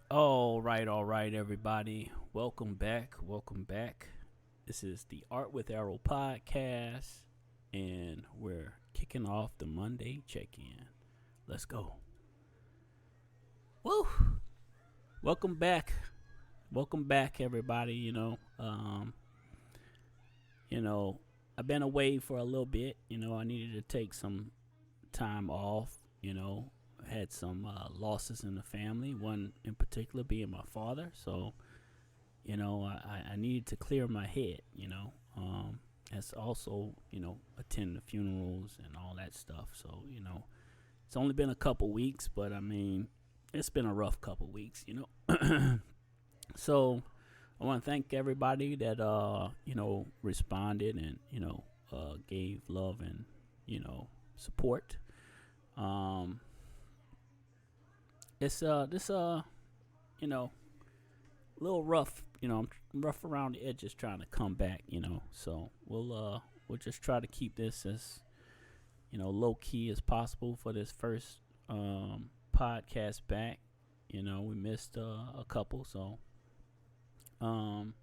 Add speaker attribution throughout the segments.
Speaker 1: All right, everybody. Welcome back. Welcome back. This is the Art with Errol podcast, and we're kicking off the Monday check in. Let's go. Woo! Welcome back. Welcome back, everybody. You know, I've been away for a little bit. I needed to take some time off. Had some losses in the family. One in particular being my father. So I needed to clear my head, as also, attend the funerals and all that stuff. So, it's only been a couple weeks, but I mean, it's been a rough couple weeks. So I want to thank everybody that, responded and, gave love and, support. Um, it's, this, a little rough. I'm rough around the edges trying to come back. So we'll just try to keep this as low key as possible for this first podcast back. We missed a couple, so um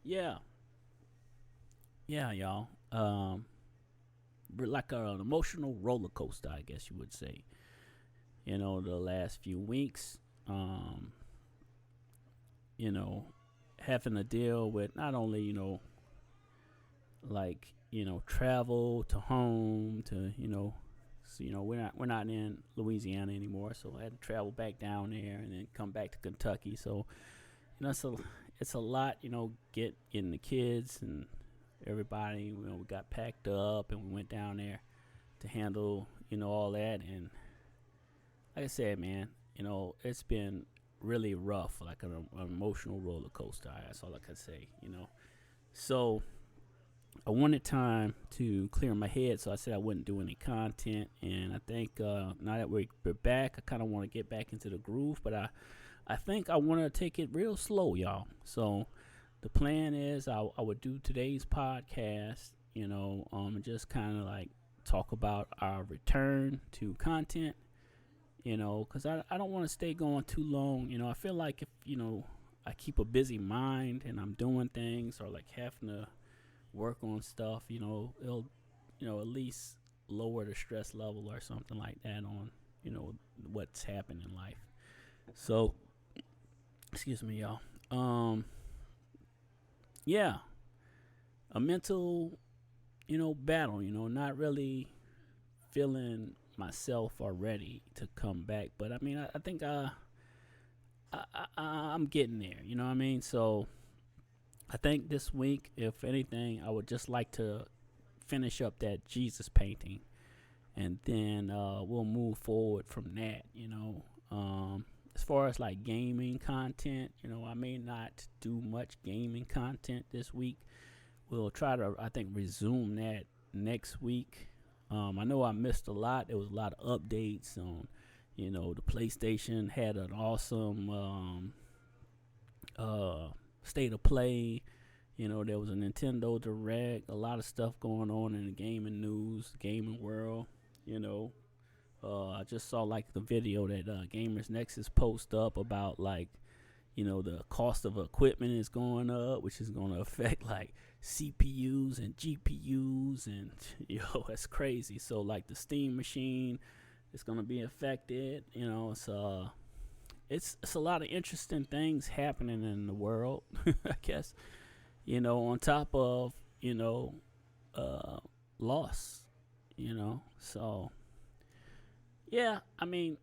Speaker 1: yeah, yeah, y'all. We're like an emotional roller coaster, I guess you would say. The last few weeks. You know, Having to deal with not only, like, travel to home to, so, we're not in Louisiana anymore, so I had to travel back down there and then come back to Kentucky. So, it's a lot, getting the kids and everybody, we got packed up and we went down there to handle, all that. And like I said, man, it's been really rough, like an emotional roller coaster. That's all I can say. So I wanted time to clear my head, so I said I wouldn't do any content. And I think now that we're back, I kind of want to get back into the groove, but I think I want to take it real slow, y'all. So the plan is I would do today's podcast, and just kind of like talk about our return to content, because I don't want to stay going too long. I feel like if, I keep a busy mind and I'm doing things or like having to work on stuff, it'll, at least lower the stress level or something like that on, what's happening in life. So, excuse me, y'all. Yeah, a mental, battle, not really feeling myself already to come back. But I mean, I think I'm getting there. You know what I mean? So I think this week, if anything, I would just like to finish up that Jesus painting, and then we'll move forward from that. As far as like gaming content, I may not do much gaming content this week. We'll try to, I think, resume that next week. I know I missed a lot. There was a lot of updates on, the PlayStation had an awesome state of play. There was a Nintendo Direct, a lot of stuff going on in the gaming news, gaming world. I just saw like the video that Gamers Nexus post up about like, the cost of equipment is going up, which is going to affect like CPUs and GPUs, and that's crazy. So like the Steam machine is going to be affected. It's a lot of interesting things happening in the world, I guess. On top of loss. So yeah, I mean,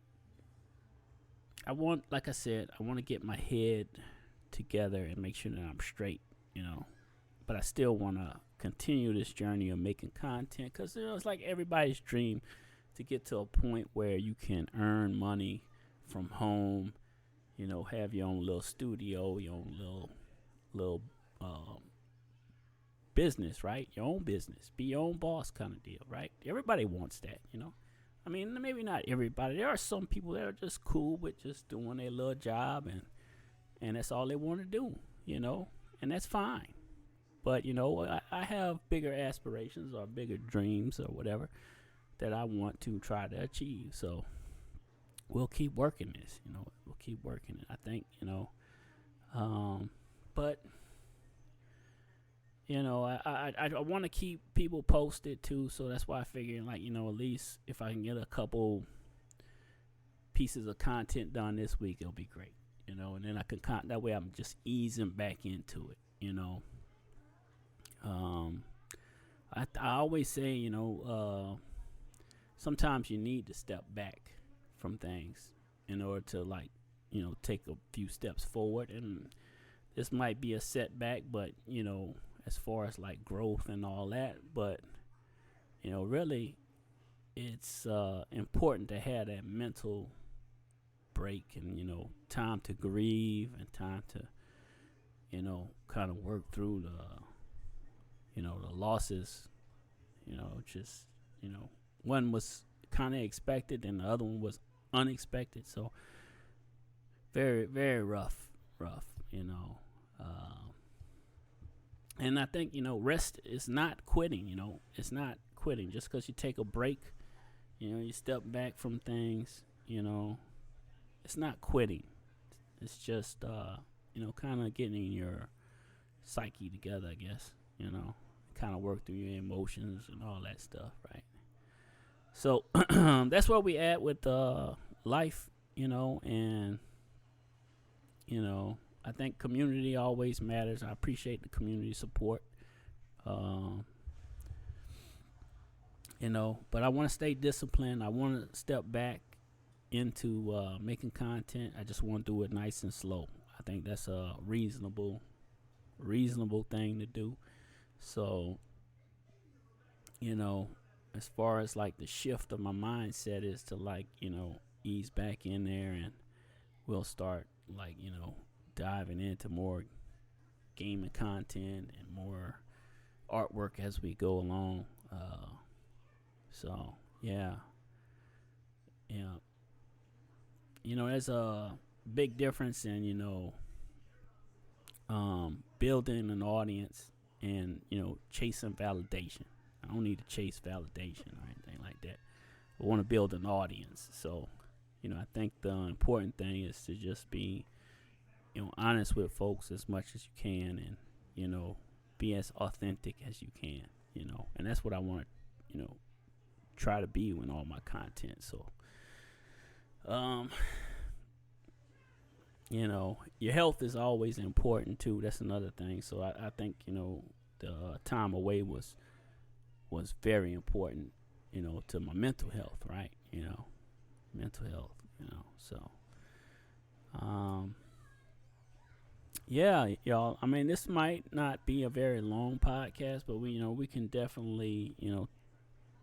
Speaker 1: like I said, I want to get my head together and make sure that I'm straight, But I still want to continue this journey of making content because, it's like everybody's dream to get to a point where you can earn money from home, have your own little studio, your own little business, right? Your own business, be your own boss kind of deal, right? Everybody wants that. I mean, maybe not everybody. There are some people that are just cool with just doing their little job and that's all they want to do, and that's fine. But, I have bigger aspirations or bigger dreams or whatever that I want to try to achieve. So we'll keep working this. We'll keep working it. I think, but I want to keep people posted too. So that's why I figured, like, at least if I can get a couple pieces of content done this week, it'll be great. And then I can that way I'm just easing back into it. I always say, sometimes you need to step back from things in order to, like, take a few steps forward. And this might be a setback, but, as far as like growth and all that, but, really it's important to have that mental break and, time to grieve and time to, kind of work through the losses, just, one was kind of expected and the other one was unexpected. So very, very rough, and I think, rest is not quitting, it's not quitting. Just because you take a break, you step back from things, it's not quitting. It's just, kind of getting your psyche together, I guess, kind of work through your emotions and all that stuff, right? So that's where we at with life, and, I think community always matters. I appreciate the community support, but I want to stay disciplined. I want to step back into making content. I just want to do it nice and slow. I think that's a reasonable thing to do. So, as far as like the shift of my mindset is to, like, ease back in there, and we'll start, like, diving into more gaming content and more artwork as we go along. So yeah. There's a big difference in, building an audience and, chasing validation. I don't need to chase validation or anything like that. I want to build an audience. So, I think the important thing is to just be, honest with folks as much as you can, and, be as authentic as you can, and that's what I want to, try to be in all my content. So, your health is always important too. That's another thing. So I think, the time away was very important, to my mental health, right? Mental health, so, yeah, y'all. I mean, this might not be a very long podcast, but we can definitely,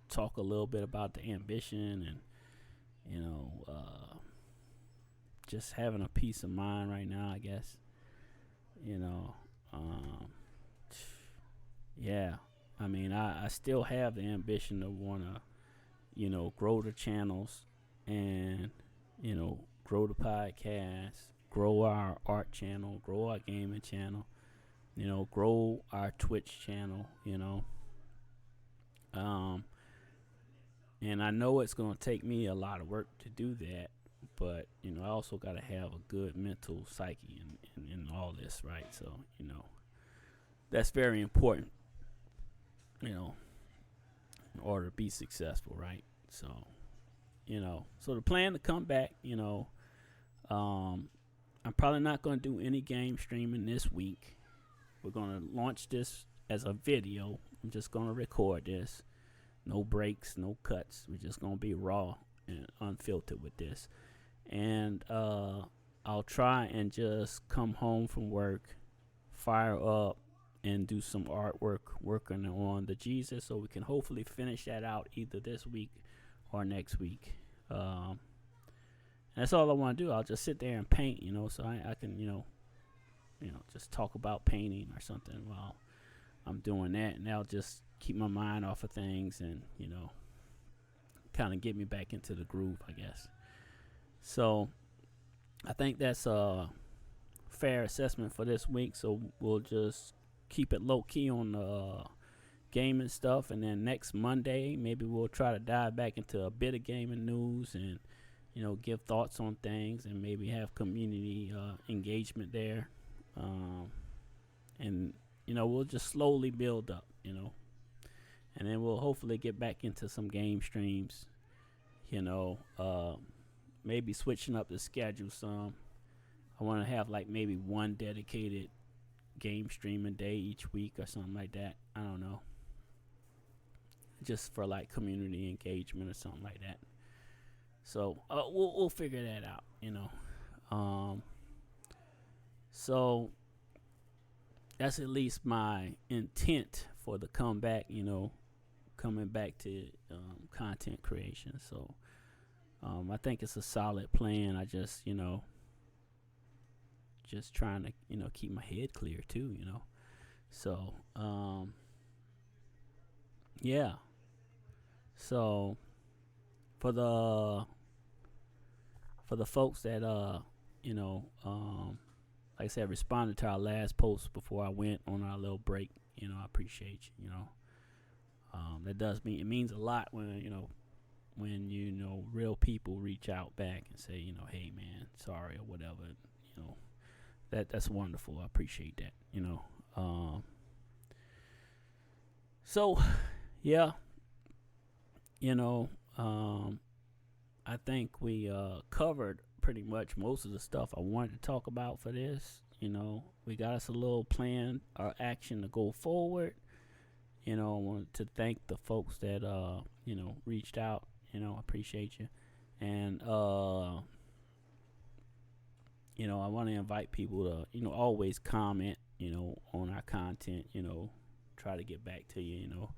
Speaker 1: talk a little bit about the ambition and, just having a peace of mind right now, I guess. Yeah. I mean, I still have the ambition to want to, grow the channels and, grow the podcast, grow our art channel, grow our gaming channel, grow our Twitch channel, and I know it's going to take me a lot of work to do that, but, I also got to have a good mental psyche in all this, right? So, that's very important, in order to be successful, right? So, so the plan to come back, I'm probably not going to do any game streaming this week. We're going to launch this as a video. I'm just going to record this. No breaks, no cuts. We're just going to be raw and unfiltered with this. And I'll try and just come home from work, fire up, and do some artwork working on the Jesus, so we can hopefully finish that out either this week or next week. That's all I want to do. I'll just sit there and paint, so I can, just talk about painting or something while I'm doing that, and that'll just keep my mind off of things and, kind of get me back into the groove, I guess. So I think that's a fair assessment for this week. So we'll just keep it low key on the gaming stuff, and then next Monday maybe we'll try to dive back into a bit of gaming news and give thoughts on things and maybe have community engagement there. And we'll just slowly build up, and then we'll hopefully get back into some game streams, maybe switching up the schedule some. I want to have like maybe one dedicated game streaming day each week or something like that. I don't know. Just for like community engagement or something like that. So we'll figure that out, So that's at least my intent for the comeback, coming back to content creation. So I think it's a solid plan. I just, just trying to, keep my head clear too, So, yeah. So for the folks that like I said, responded to our last post before I went on our little break, I appreciate you. That does mean, it means a lot when real people reach out back and say, hey man, sorry or whatever. That's wonderful. I appreciate that. So yeah. I think we covered pretty much most of the stuff I wanted to talk about for this. We got us a little plan or action to go forward. I wanted to thank the folks that reached out. I appreciate you. And I want to invite people to always comment on our content. Try to get back to you.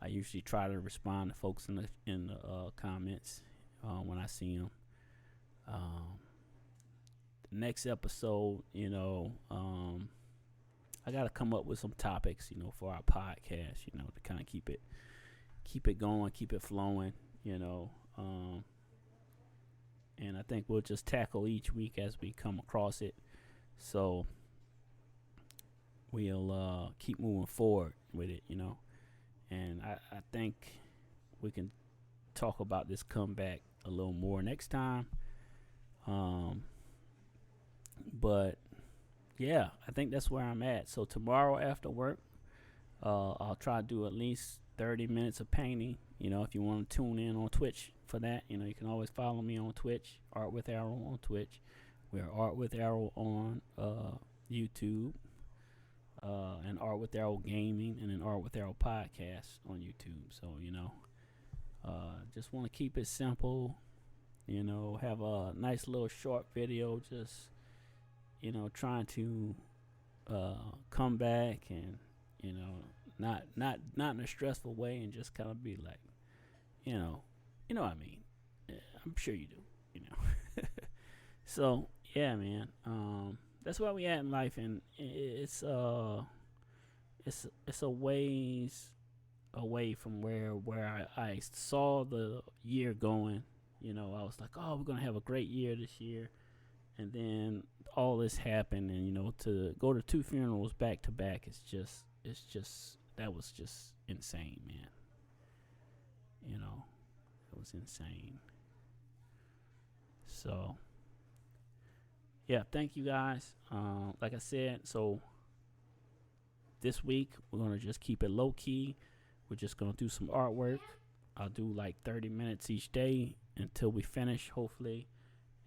Speaker 1: I usually try to respond to folks in the comments when I see them. The next episode, I got to come up with some topics, for our podcast, to kind of keep it going, keep it flowing, and I think we'll just tackle each week as we come across it. So we'll keep moving forward with it, and I think we can talk about this comeback a little more next time. But yeah, I think that's where I'm at. So tomorrow after work, I'll try to do at least 30 minutes of painting. If you want to tune in on Twitch for that, you can always follow me on Twitch, ArtwithErrol on Twitch. We're ArtwithErrol on YouTube, and ArtwithErrol Gaming, and then ArtwithErrol Podcast on YouTube. So, just want to keep it simple, have a nice little short video, just, trying to come back and, not in a stressful way, and just kind of be like, what I mean. Yeah, I'm sure you do, So, yeah, man. That's where we at in life, and it's a ways away from where I saw the year going. I was like, oh, we're gonna have a great year this year, and then all this happened, and to go to 2 funerals back to back, it's just that was just insane, man. It was insane. So yeah, thank you guys. Like I said, so this week we're gonna just keep it low key. We're just gonna do some artwork. I'll do like 30 minutes each day until we finish, hopefully.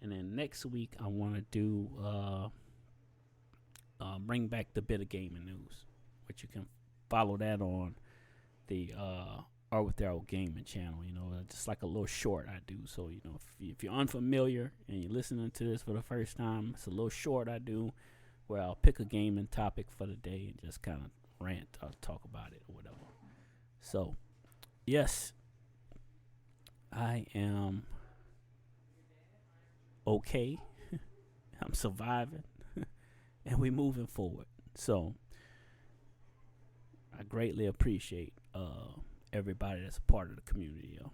Speaker 1: And then next week I want to do bring back the bit of gaming news, which you can follow that on the ArtwithErrol Gaming channel. Just like a little short I do. So if you're unfamiliar and you're listening to this for the first time, it's a little short I do where I'll pick a gaming topic for the day and just kind of rant or talk about it or whatever. So yes, I am okay. I'm surviving and we moving forward. So I greatly appreciate everybody that's a part of the community, yo.